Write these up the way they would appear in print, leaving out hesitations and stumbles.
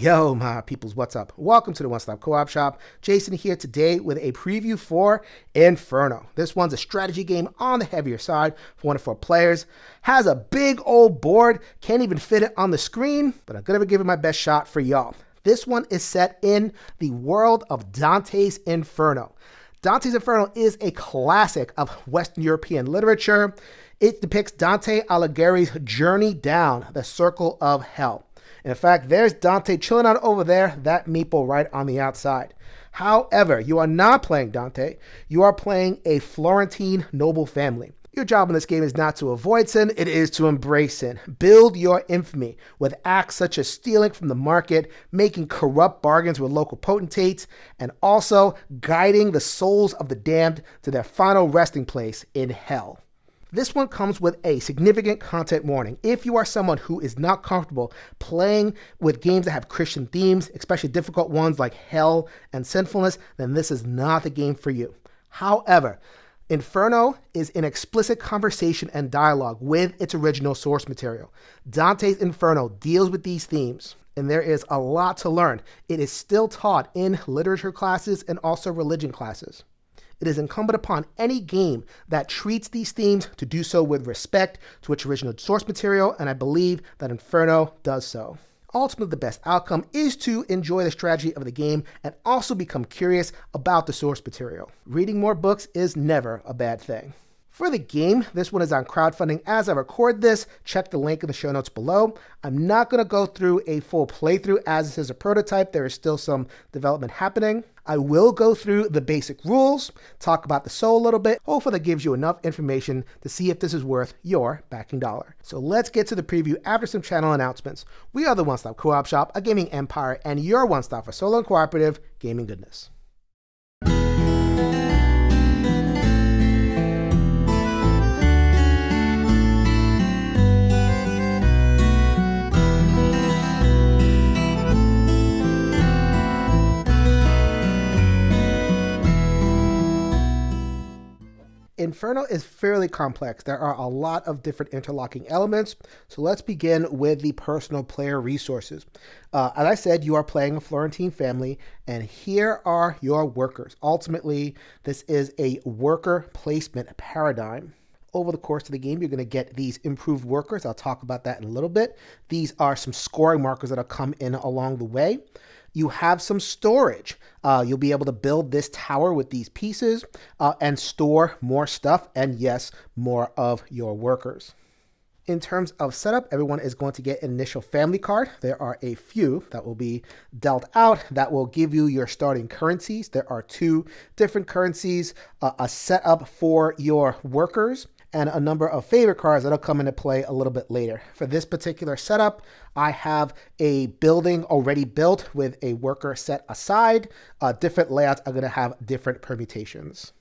Yo, my peoples, what's up? Welcome to the One Stop Co-op Shop. Jason here today with a preview for Inferno. This one's a strategy game on the heavier side for 1 to 4 players. Has a big old board, can't even fit it on the screen, but I'm gonna give it my best shot for y'all. This one is set in the world of Dante's Inferno. Dante's Inferno is a classic of Western European literature. It depicts Dante Alighieri's journey down the circle of hell. In fact, there's Dante chilling out over there, that meeple right on the outside. However, you are not playing Dante. You are playing a Florentine noble family. Your job in this game is not to avoid sin, it is to embrace sin. Build your infamy with acts such as stealing from the market, making corrupt bargains with local potentates, and also guiding the souls of the damned to their final resting place in hell. This one comes with a significant content warning. If you are someone who is not comfortable playing with games that have Christian themes, especially difficult ones like hell and sinfulness, then this is not the game for you. However, Inferno is an explicit conversation and dialogue with its original source material. Dante's Inferno deals with these themes, and there is a lot to learn. It is still taught in literature classes and also religion classes. It is incumbent upon any game that treats these themes to do so with respect to its original source material, and I believe that Inferno does so. Ultimately, the best outcome is to enjoy the strategy of the game and also become curious about the source material. Reading more books is never a bad thing. For the game, this one is on crowdfunding as I record this. Check the link in the show notes below. I'm not going to go through a full playthrough as this is a prototype. There is still some development happening. I will go through the basic rules, talk about the soul a little bit. Hopefully that gives you enough information to see if this is worth your backing dollar. So let's get to the preview after some channel announcements. We are the One Stop Co-op Shop, a gaming empire, and your one stop for solo and cooperative gaming goodness. Inferno is fairly complex. There are a lot of different interlocking elements. So let's begin with the personal player resources. As I said, you are playing a Florentine family, and here are your workers. Ultimately, this is a worker placement paradigm. Over the course of the game, you're going to get these improved workers. I'll talk about that in a little bit. These are some scoring markers that'll come in along the way. You have some storage. You'll be able to build this tower with these pieces and store more stuff and, yes, more of your workers. In terms of setup, everyone is going to get an initial family card. There are a few that will be dealt out that will give you your starting currencies. There are 2 different currencies, a setup for your workers, and a number of favorite cards that'll come into play a little bit later. For this particular setup, I have a building already built with a worker set aside. Different layouts are going to have different permutations.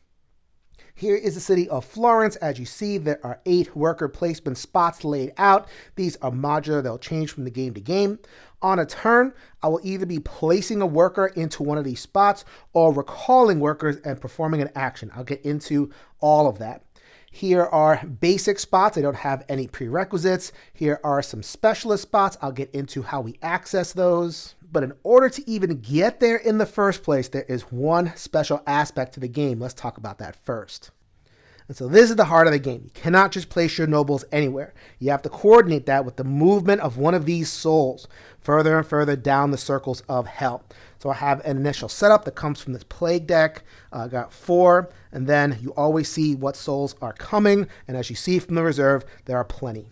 Here is the city of Florence. As you see, there are 8 worker placement spots laid out. These are modular. They'll change from the game to game. On a turn, I will either be placing a worker into one of these spots or recalling workers and performing an action. I'll get into all of that. Here are basic spots. I don't have any prerequisites. Here are some specialist spots. I'll get into how we access those. But in order to even get there in the first place, there is one special aspect to the game. Let's talk about that first. And so this is the heart of the game. You cannot just place your nobles anywhere. You have to coordinate that with the movement of one of these souls further and further down the circles of hell. So I have an initial setup that comes from this plague deck. I got 4, and then you always see what souls are coming. And as you see from the reserve, there are plenty.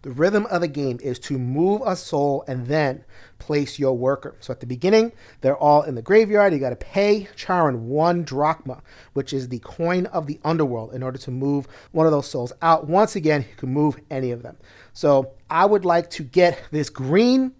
The rhythm of the game is to move a soul and then place your worker. So at the beginning, they're all in the graveyard. You got to pay Charon 1 drachma, which is the coin of the underworld, in order to move one of those souls out. Once again, you can move any of them. So I would like to get this green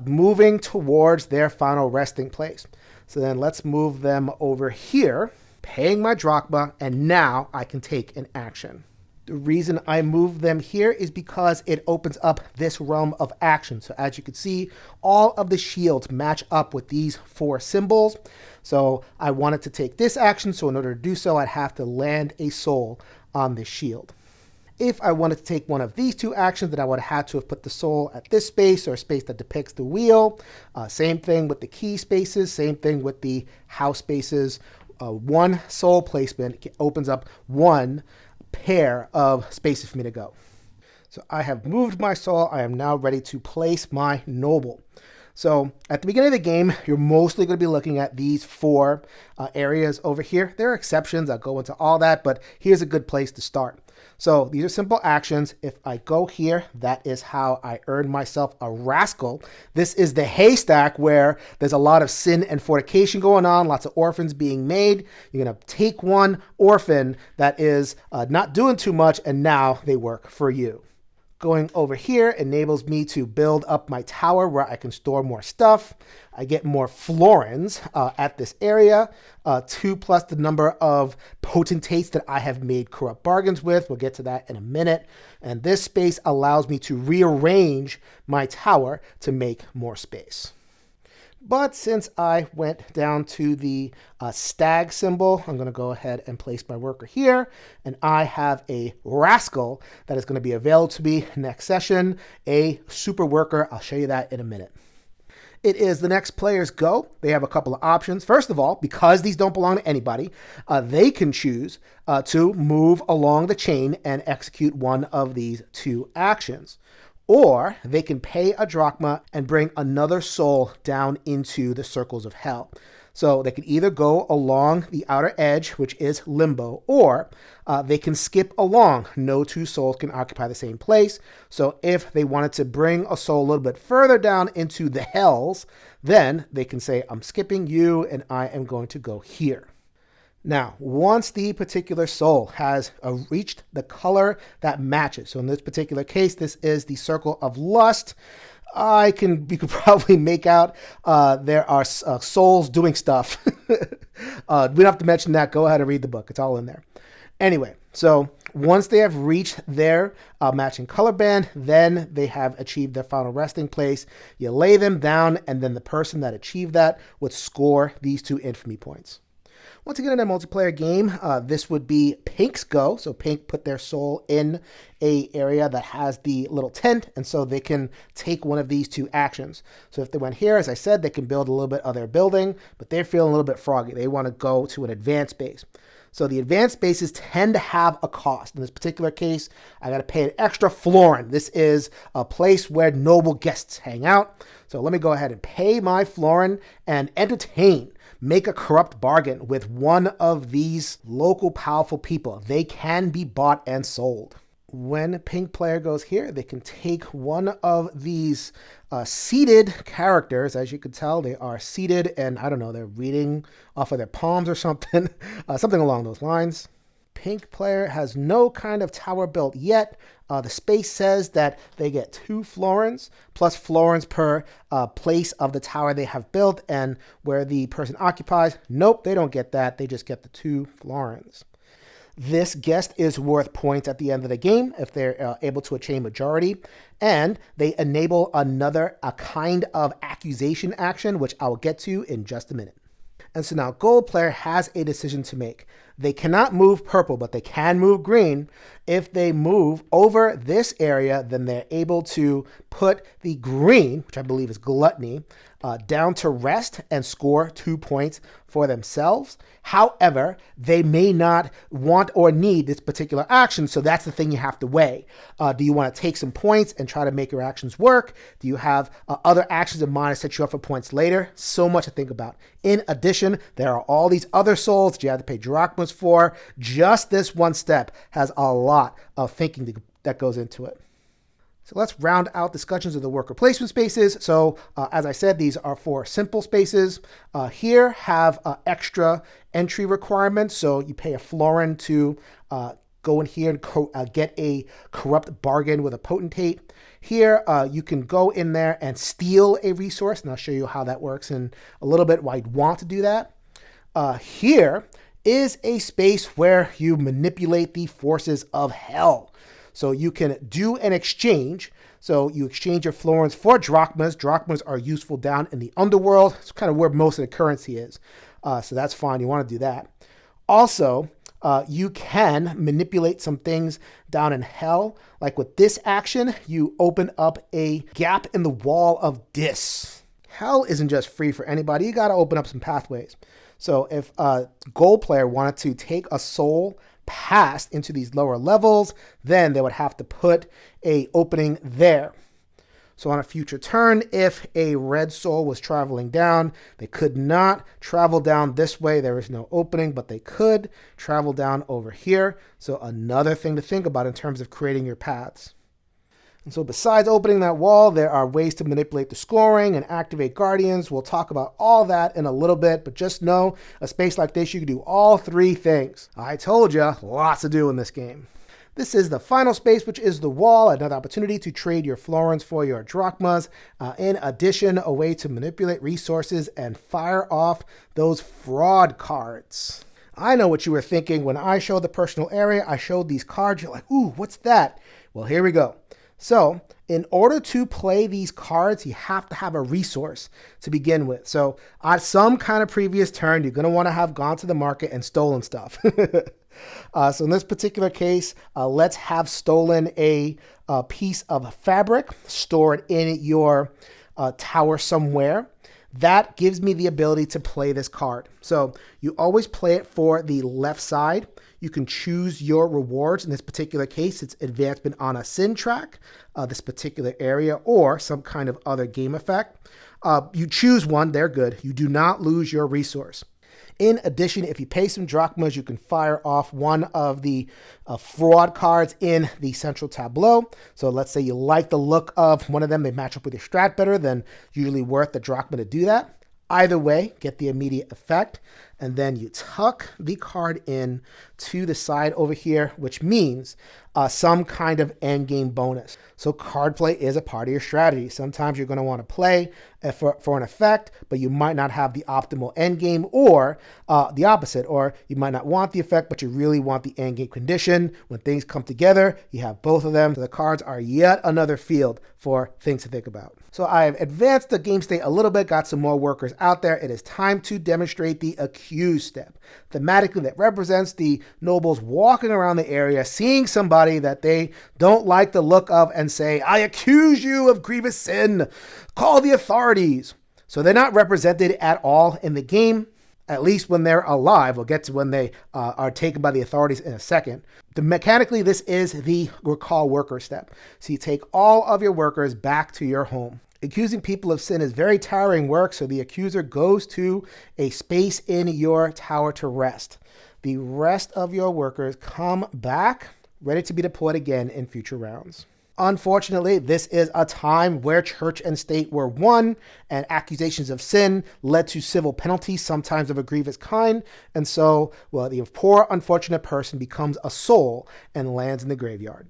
moving towards their final resting place. So then let's move them over here, paying my drachma, and now I can take an action. The reason I move them here is because it opens up this realm of action. So as you can see, all of the shields match up with these 4 symbols. So I wanted to take this action. So in order to do so, I'd have to land a soul on this shield. If I wanted to take one of these two actions, then I would have had to have put the soul at this space or a space that depicts the wheel. Same thing with the key spaces, same thing with the house spaces. One soul placement opens up one pair of spaces for me to go. So I have moved my soul. I am now ready to place my noble. So at the beginning of the game, you're mostly going to be looking at these four areas over here. There are exceptions. I'll go into all that, but here's a good place to start. So these are simple actions. If I go here, that is how I earn myself a rascal. This is the haystack where there's a lot of sin and fornication going on, lots of orphans being made. You're going to take one orphan that is not doing too much, and now they work for you. Going over here enables me to build up my tower where I can store more stuff. I get more florins at this area, 2 plus the number of potentates that I have made corrupt bargains with. We'll get to that in a minute. And this space allows me to rearrange my tower to make more space. But since I went down to the stag symbol, I'm going to go ahead and place my worker here. And I have a rascal that is going to be available to me next session, a super worker. I'll show you that in a minute. It is the next player's go. They have a couple of options. First of all, because these don't belong to anybody, they can choose to move along the chain and execute one of these two actions. Or they can pay a drachma and bring another soul down into the circles of hell. So they can either go along the outer edge, which is limbo, or they can skip along. No two souls can occupy the same place. So if they wanted to bring a soul a little bit further down into the hells, then they can say, I'm skipping you and I am going to go here. Now, once the particular soul has reached the color that matches, so in this particular case, this is the circle of lust, you could probably make out there are souls doing stuff. We don't have to mention that. Go ahead and read the book. It's all in there. Anyway, so once they have reached their matching color band, then they have achieved their final resting place. You lay them down, and then the person that achieved that would score these 2 infamy points. Once again, in a multiplayer game, this would be Pink's go. So Pink put their soul in a area that has the little tent, and so they can take one of these 2 actions. So if they went here, as I said, they can build a little bit of their building, but they're feeling a little bit froggy. They want to go to an advanced base. So the advanced spaces tend to have a cost. In this particular case, I got to pay an extra florin. This is a place where noble guests hang out. So let me go ahead and pay my florin and entertain. Make a corrupt bargain with one of these local powerful people. They can be bought and sold. When a pink player goes here, they can take one of these seated characters. As you can tell, they are seated and I don't know, they're reading off of their palms or something, something along those lines. Pink player has no kind of tower built yet. The space says that they get 2 florins plus florins per place of the tower they have built, and where the person occupies, nope, they don't get that. They just get the 2 florins. This guest is worth points at the end of the game if they're able to achieve majority, and they enable a kind of accusation action, which I will get to in just a minute. And so now gold player has a decision to make. They cannot move purple, but they can move green. If they move over this area, then they're able to put the green, which I believe is gluttony, down to rest and score 2 points for themselves. However, they may not want or need this particular action, so that's the thing you have to weigh. Do you want to take some points and try to make your actions work? Do you have other actions in mind to set you up for points later? So much to think about. In addition, there are all these other souls that you have to pay drachmas for. Just this one step has a lot of thinking that goes into it. So let's round out discussions of the worker placement spaces. So as I said, these are 4 simple spaces. Here have extra entry requirements. So you pay a florin to go in here and get a corrupt bargain with a potentate. Here, you can go in there and steal a resource, and I'll show you how that works in a little bit, why you'd want to do that. Here is a space where you manipulate the forces of hell. So you can do an exchange. So you exchange your florins for drachmas. Drachmas are useful down in the underworld. It's kind of where most of the currency is. So that's fine. You want to do that. Also, You can manipulate some things down in hell. Like with this action, you open up a gap in the wall of Dis. Hell isn't just free for anybody. You got to open up some pathways. So if a gold player wanted to take a soul past into these lower levels, then they would have to put a opening there. So on a future turn, if a red soul was traveling down, they could not travel down this way. There is no opening, but they could travel down over here. So another thing to think about in terms of creating your paths. And so besides opening that wall, there are ways to manipulate the scoring and activate guardians. We'll talk about all that in a little bit, but just know a space like this, you can do all three things. I told you, lots to do in this game. This is the final space, which is the wall, another opportunity to trade your florins for your drachmas. In addition, a way to manipulate resources and fire off those fraud cards. I know what you were thinking when I showed the personal area. I showed these cards. You're like, ooh, what's that? Well, here we go. So in order to play these cards, you have to have a resource to begin with. So on some kind of previous turn, you're going to want to have gone to the market and stolen stuff. So in this particular case, let's have stolen a piece of fabric, stored in your tower somewhere. That gives me the ability to play this card. So you always play it for the left side. You can choose your rewards. In this particular case, it's advancement on a sin track, this particular area, or some kind of other game effect. You choose one, they're good. You do not lose your resource. In addition, if you pay some drachmas, you can fire off one of the fraud cards in the central tableau. So let's say you like the look of one of them, they match up with your strat better, then usually worth the drachma to do that. Either way, get the immediate effect, and then you tuck the card in to the side over here, which means some kind of endgame bonus. So card play is a part of your strategy. Sometimes you're going to want to play for an effect, but you might not have the optimal endgame, or the opposite, or you might not want the effect, but you really want the endgame condition. When things come together, you have both of them. So the cards are yet another field for things to think about. So I've advanced the game state a little bit, got some more workers out there. It is time to demonstrate the accused step. Thematically, that represents the nobles walking around the area, seeing somebody that they don't like the look of and say, I accuse you of grievous sin, call the authorities. So they're not represented at all in the game, at least when they're alive. We'll get to when they are taken by the authorities in a second. Mechanically, this is the recall worker step. So you take all of your workers back to your home. Accusing people of sin is very tiring work, so the accuser goes to a space in your tower to rest. The rest of your workers come back, ready to be deployed again in future rounds. Unfortunately, this is a time where church and state were one, and accusations of sin led to civil penalties, sometimes of a grievous kind. And so, well, the poor, unfortunate person becomes a soul and lands in the graveyard.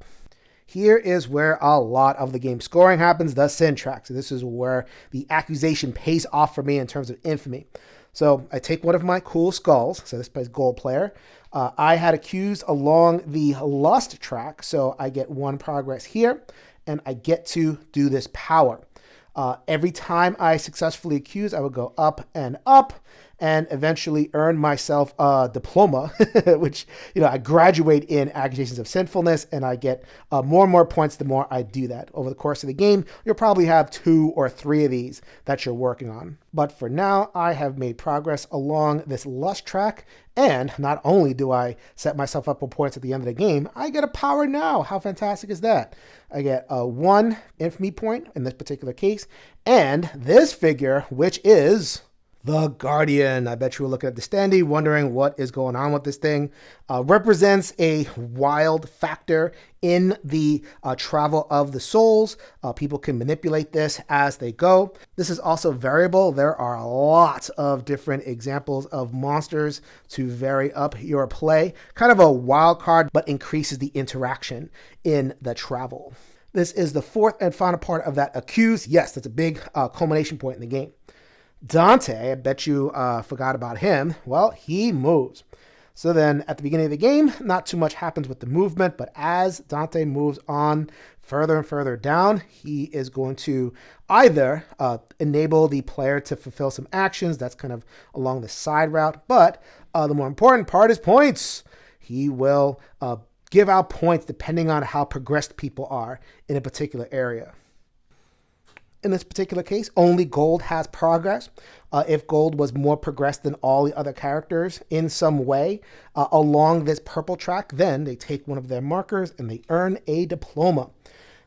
Here is where a lot of the game scoring happens, the sin track. So this is where the accusation pays off for me in terms of infamy. So I take one of my cool skulls. So this plays gold player. I had accused along the lust track. So I get one progress here, and I get to do this power. Every time I successfully accuse, I would go up and eventually earn myself a diploma, which, I graduate in accusations of sinfulness, and I get more and more points the more I do that. Over the course of the game, you'll probably have 2 or 3 of these that you're working on. But for now, I have made progress along this lust track, and not only do I set myself up for points at the end of the game, I get a power now. How fantastic is that? I get 1 infamy point in this particular case, and this figure, which is the Guardian. I bet you were looking at the standee wondering what is going on with this thing. Represents a wild factor in the travel of the souls. People can manipulate this as they go. This is also variable. There are lots of different examples of monsters to vary up your play. Kind of a wild card, but increases the interaction in the travel. This is the 4th and final part of that accuse. Yes, that's a big culmination point in the game. Dante, I bet you forgot about him. Well, he moves. So then at the beginning of the game, not too much happens with the movement, but as Dante moves on further and further down, he is going to either enable the player to fulfill some actions. That's kind of along the side route. But the more important part is points. he will give out points depending on how progressed people are in a particular area. In this particular case, only gold has progress. If gold was more progressed than all the other characters in some way along this purple track, then they take one of their markers and they earn a diploma.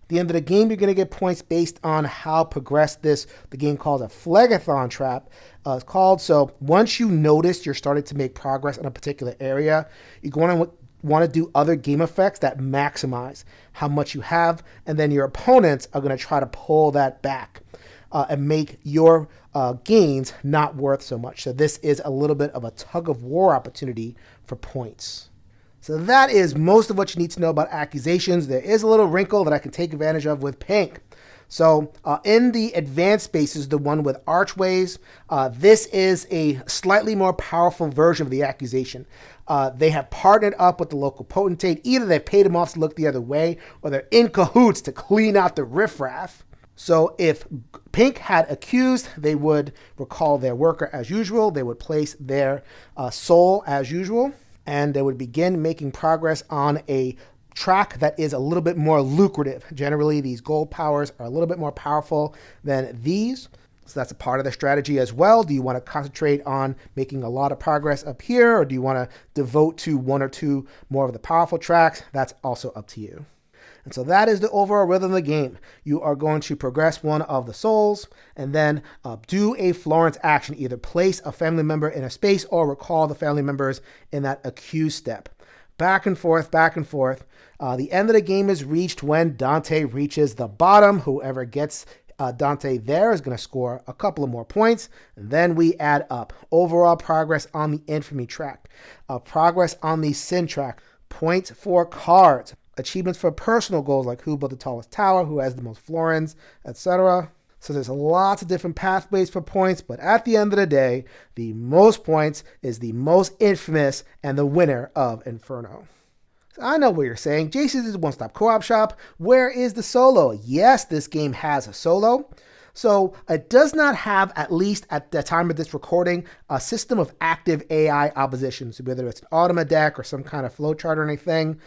At the end of the game, you're going to get points based on how progressed the game calls a phlegathon trap is called. So once you notice you're starting to make progress in a particular area, you're going to want to do other game effects that maximize how much you have, and then your opponents are going to try to pull that back and make your gains not worth so much. So this is a little bit of a tug of war opportunity for points. So that is most of what you need to know about accusations. There is a little wrinkle that I can take advantage of with pink. So in the advanced spaces, the one with archways, this is a slightly more powerful version of the accusation. They have partnered up with the local potentate. Either they've paid him off to look the other way, or they're in cahoots to clean out the riffraff. So if pink had accused, they would recall their worker as usual. They would place their soul as usual, and they would begin making progress on a track that is a little bit more lucrative. Generally, these gold powers are a little bit more powerful than these. So that's a part of the strategy as well. Do you want to concentrate on making a lot of progress up here, or do you want to devote to one or two more of the powerful tracks? That's also up to you. And so that is the overall rhythm of the game. You are going to progress one of the souls and then do a Florence action, either place a family member in a space or recall the family members in that accused step. Back and forth, back and forth. The end of the game is reached when Dante reaches the bottom. Whoever gets Dante there is going to score a couple of more points. And then we add up. Overall progress on the infamy track. Progress on the sin track. Points for cards. Achievements for personal goals like who built the tallest tower, who has the most florins, etc. So there's lots of different pathways for points, but at the end of the day, the most points is the most infamous and the winner of Inferno. So I know what you're saying. Jason's is a one-stop co-op shop. Where is the solo? Yes, this game has a solo. So it does not have, at least at the time of this recording, a system of active AI oppositions, whether it's an automa deck or some kind of flowchart or anything.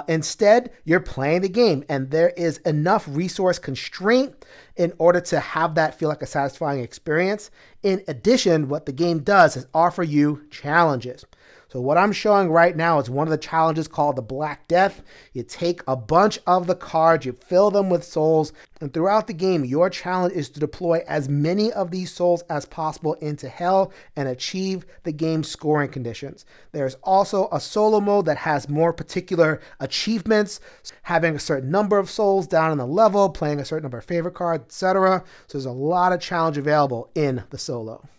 Instead, you're playing the game, and there is enough resource constraint in order to have that feel like a satisfying experience. In addition, what the game does is offer you challenges. So what I'm showing right now is one of the challenges called the Black Death. You take a bunch of the cards, you fill them with souls, and throughout the game, your challenge is to deploy as many of these souls as possible into hell and achieve the game's scoring conditions. There's also a solo mode that has more particular achievements, having a certain number of souls down on the level, playing a certain number of favorite cards, etc. So there's a lot of challenge available in the solo.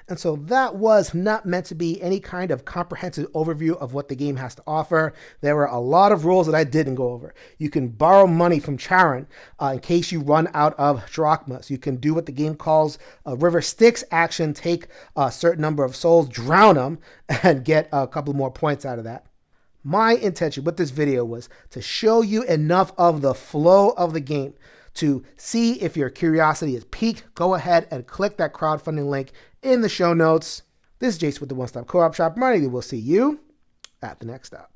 And so that was not meant to be any kind of comprehensive overview of what the game has to offer. There were a lot of rules that I didn't go over. You can borrow money from Charon in case you run out of drachmas. You can do what the game calls a River Styx action, take a certain number of souls, drown them, and get a couple more points out of that. My intention with this video was to show you enough of the flow of the game to see if your curiosity is piqued. Go ahead and click that crowdfunding link in the show notes. This is Jason with the One Stop Co-op Shop. We'll see you at the next stop.